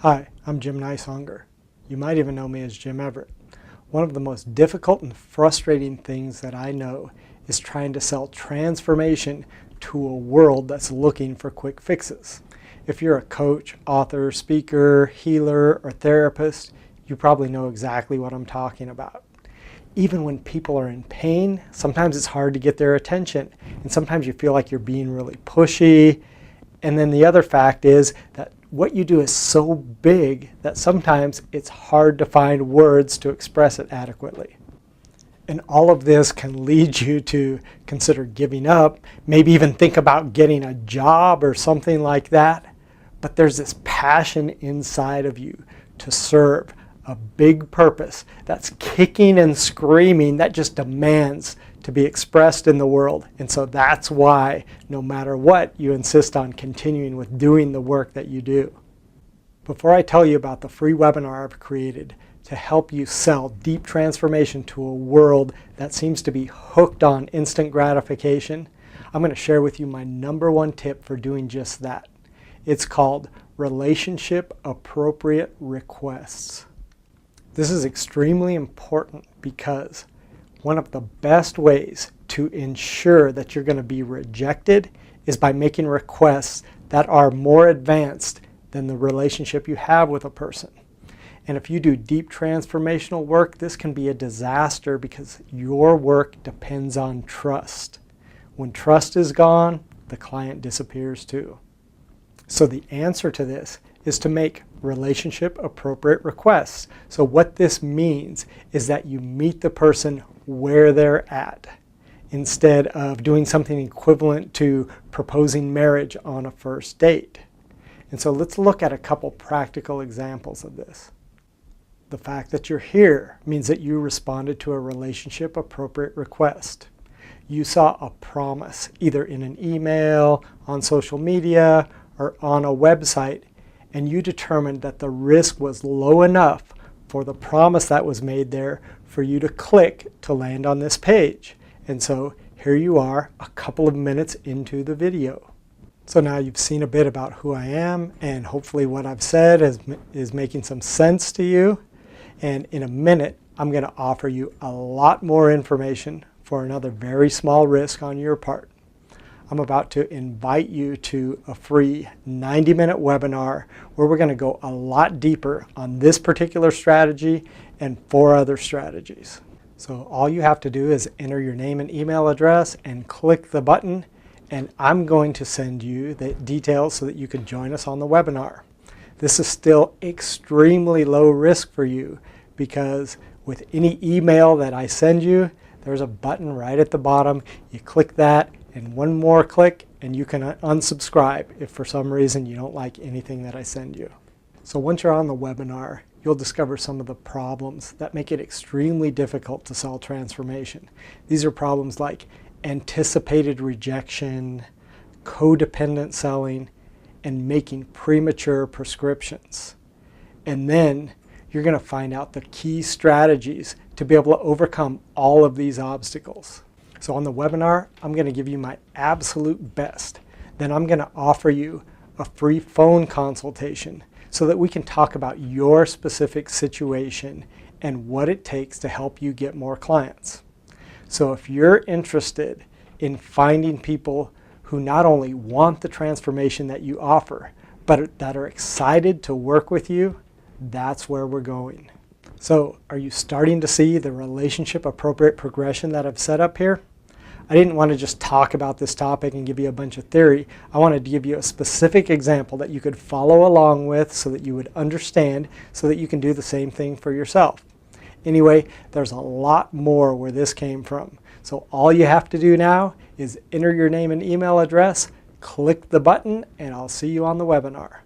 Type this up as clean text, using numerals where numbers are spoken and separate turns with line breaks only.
Hi, I'm Jim Nicehonger. You might even know me as Jim Everett. One of the most difficult and frustrating things that I know is trying to sell transformation to a world that's looking for quick fixes. If you're a coach, author, speaker, healer, or therapist, you probably know exactly what I'm talking about. Even when people are in pain, sometimes it's hard to get their attention, and sometimes you feel like you're being really pushy. And then the other fact is that what you do is so big that sometimes it's hard to find words to express it adequately. And all of this can lead you to consider giving up, maybe even think about getting a job or something like that. But there's this passion inside of you to serve a big purpose that's kicking and screaming, that just demands to be expressed in the world. And so that's why, no matter what, you insist on continuing with doing the work that you do. Before I tell you about the free webinar I've created to help you sell deep transformation to a world that seems to be hooked on instant gratification, I'm going to share with you my #1 tip for doing just that. It's called relationship appropriate requests. This is extremely important because one of the best ways to ensure that you're going to be rejected is by making requests that are more advanced than the relationship you have with a person. And if you do deep transformational work, this can be a disaster because your work depends on trust. When trust is gone, the client disappears too. So the answer to this is to make relationship appropriate requests. So what this means is that you meet the person where they're at instead of doing something equivalent to proposing marriage on a first date. And so let's look at a couple practical examples of this. The fact that you're here means that you responded to a relationship appropriate request. You saw a promise either in an email, on social media, or on a website, and you determined that the risk was low enough for the promise that was made there for you to click to land on this page. And so here you are a couple of minutes into the video. So now you've seen a bit about who I am, and hopefully what I've said is making some sense to you. And in a minute, I'm going to offer you a lot more information for another very small risk on your part. I'm about to invite you to a free 90-minute webinar where we're going to go a lot deeper on this particular strategy and 4 other strategies. So all you have to do is enter your name and email address and click the button, and I'm going to send you the details so that you can join us on the webinar. This is still extremely low risk for you because with any email that I send you, there's a button right at the bottom. You click that, and one more click and you can unsubscribe if for some reason you don't like anything that I send you. So once you're on the webinar, you'll discover some of the problems that make it extremely difficult to sell transformation. These are problems like anticipated rejection, codependent selling, and making premature prescriptions. And then you're going to find out the key strategies to be able to overcome all of these obstacles. So on the webinar, I'm going to give you my absolute best. Then I'm going to offer you a free phone consultation so that we can talk about your specific situation and what it takes to help you get more clients. So if you're interested in finding people who not only want the transformation that you offer, but that are excited to work with you, that's where we're going. So are you starting to see the relationship appropriate progression that I've set up here? I didn't want to just talk about this topic and give you a bunch of theory. I wanted to give you a specific example that you could follow along with so that you would understand, so that you can do the same thing for yourself. Anyway, there's a lot more where this came from. So all you have to do now is enter your name and email address, click the button, and I'll see you on the webinar.